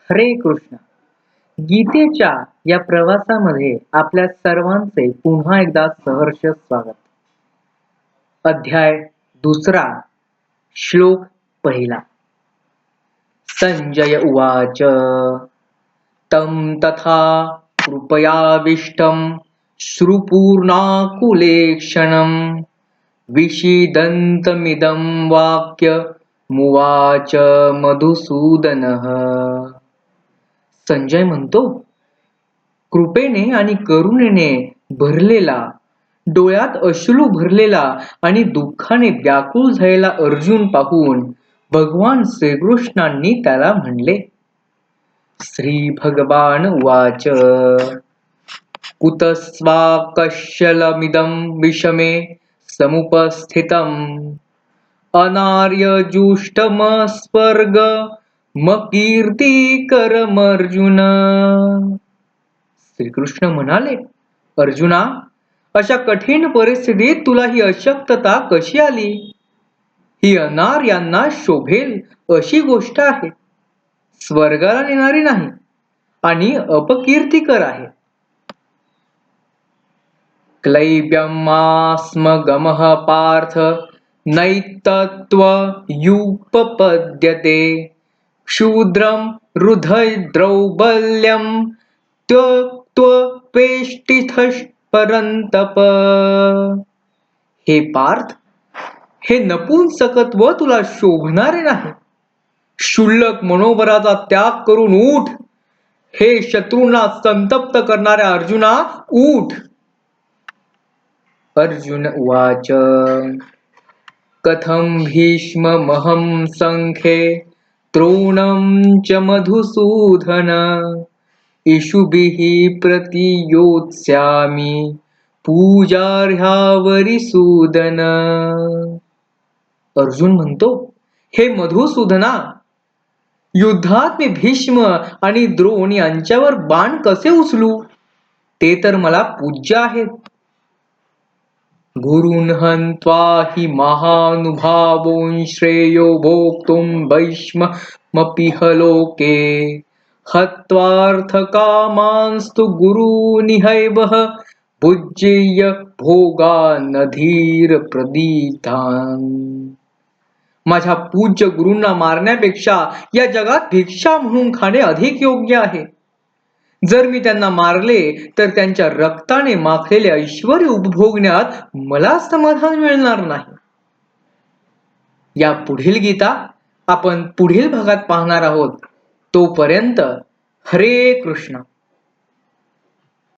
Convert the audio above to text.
हरे कृष्ण. गीतेच्या या प्रवासामध्ये आपल्या सर्वांचे पुन्हा एकदा सहर्ष स्वागत. अध्याय दुसरा, श्लोक पहिला. संजय उवाच तं तथा कृपयाविष्टं श्रुपूर्णाकुलेक्षणं विषीदन्तमिदं वाक्यमुवाच मधुसूदनः. संजय म्हणतो, कृपेने आणि करुणेने भरलेला, डोळ्यात अश्रू भरलेला आणि दुःखाने व्याकुळ झालेला अर्जुन पाहून भगवान श्रीकृष्णांनी त्याला म्हणले. श्री भगवान उवाच कुतस्त्वाकश्यलमिदं विषमे समुपस्थितम् अनार्यजुष्टमस्वर्गमकीर्तिकरमर्जुन. श्रीकृष्ण म्हणाले, अर्जुना, अशा कठीण परिस्थितीत तुला ही अशक्तता कशी आली? ही अनार्यांना शोभेल अशी गोष्ट आहे, स्वर्गाला नेणारी नाही आणि अपकीर्तिकर आहे. क्लैब्यमास्मगमः पार्थ नैतत्त्वयुपपद्यते क्षुद्रं हृदयद्रौबल्यं त्यक्त्वेष्टितः परन्तप. हे पार्थ, हे नपुंसकत्व तुला शोभणारे नाही. क्षुल्लक मनोबराचा त्याग करून उठ. हे शत्रूंना संतप्त करणाऱ्या अर्जुना, उठ. अर्जुन उवाच कथं भीष्ममहं संख्ये द्रोणं च मधुसूदन इषुभिः प्रतियोत्स्यामि पूजार्ह्यावरिसूदन. अर्जुन म्हणतो, हे मधुसूदना, युद्धात मी भीष्म आणि द्रोण यांच्यावर बाण कसे उचलू? ते तर मला पूज्य आहेत. गुरुन् हन्त्वा हि महानुभावों श्रेयो भोक्तुं भीष्ममपीह लोके हत्वार्थकामांस्तु गुरूनिहैव भुज्येय भोगानधीर प्रदीतान्. माझ्या पूज्य गुरूंना मारण्यापेक्षा या जगात भिक्षा म्हणून खाणे अधिक योग्य आहे. जर मी त्यांना मारले तर त्यांच्या रक्ताने माखलेले ऐश्वर्य उपभोगण्यात मला समाधान मिळणार नाही. या पुढील गीता आपण पुढील भागात पाहणार आहोत. तोपर्यंत हरे कृष्ण.